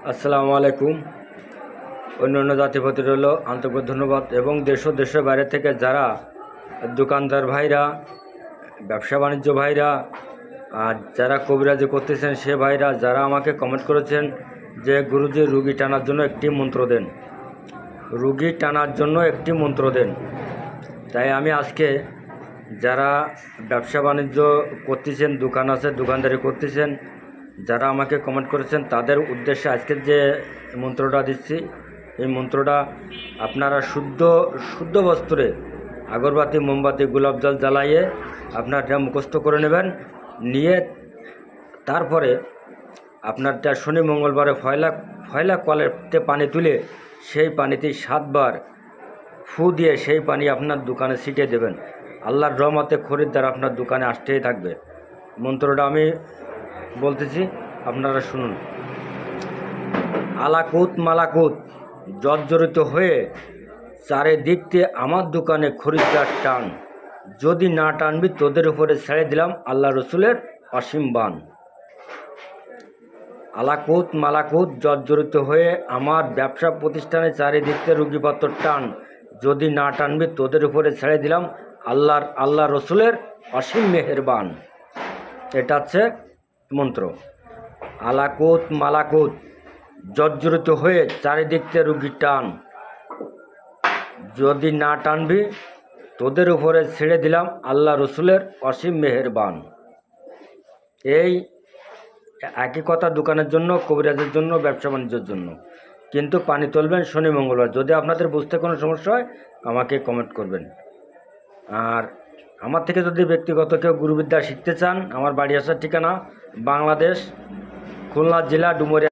আসসালামু আলাইকুম। অন্যান্য জাতিপতি রইল আন্তরিক ধন্যবাদ এবং দেশ ও দেশের বাইরে থেকে যারা দোকানদার ভাইরা, ব্যবসা বাণিজ্য ভাইরা, আর যারা কবিরাজি করতেছেন সে ভাইরা যারা আমাকে কমেন্ট করেছেন যে গুরুজি রুগী টানার জন্য একটি মন্ত্র দেন, রুগী টানার জন্য একটি মন্ত্র দেন। তাই আমি আজকে যারা ব্যবসা বাণিজ্য করতেছেন, দোকান আছে, দোকানদারি করতেছেন, যারা আমাকে কমেন্ট করেছেন তাদের উদ্দেশ্যে আজকে যে মন্ত্রটা দিচ্ছি, এই মন্ত্রটা আপনারা শুদ্ধ বস্ত্রে আগরবাতি, মোমবাতি, গোলাপ জল জ্বালাইয়ে আপনারটা মুখস্থ করে নেবেন। নিয়ে তারপরে আপনারটা শনি মঙ্গলবারে ফয়লা কলেতে পানি তুলে সেই পানিতে 7 বার ফু দিয়ে সেই পানি আপনার দোকানে ছিটিয়ে দেবেন। আল্লাহর রহমতে খরিদ্দার আপনার দোকানে আসতেই থাকবে। মন্ত্রটা আমি বলতেছি, আপনারা শুনুন। আলাকুত মালাকুত জর্জরিত হয়ে চারিদিক দিয়ে আমার দোকানে খরিদ্দার টান, যদি না টানবি তোদের উপরে ছেড়ে দিলাম আল্লাহ রসুলের অসীম বান। আলাকুত মালাকুত জর্জরিত হয়ে আমার ব্যবসা প্রতিষ্ঠানে চারিদিক দিয়ে রুগীপত্র টান, যদি না টানবি তোদের উপরে ছেড়ে দিলাম আল্লাহ রসুলের অসীম মেহেরবান। এটা হচ্ছে মন্ত্র। আলাকুত মালাকুত জর্জরিত হয়ে চারিদিক থেকে রুগী টান, যদি না টানবি তোদের উপরে ছেড়ে দিলাম আল্লাহ রসুলের অসীম মেহেরবান। এই একই কথা দোকানের জন্য, কবিরাজের জন্য, ব্যবসা বাণিজ্যের জন্য। কিন্তু পানি তুলবেন শনি মঙ্গলবার। যদি আপনাদের বুঝতে কোনো সমস্যা হয় আমাকে কমেন্ট করবেন। আর আমার থেকে যদি ব্যক্তিগত কেউ গুরুবিদ্যা শিখতে চান, আমার বাড়ি আসার ঠিকানা বাংলাদেশ, খুলনা জেলা, ডুমুরিয়া।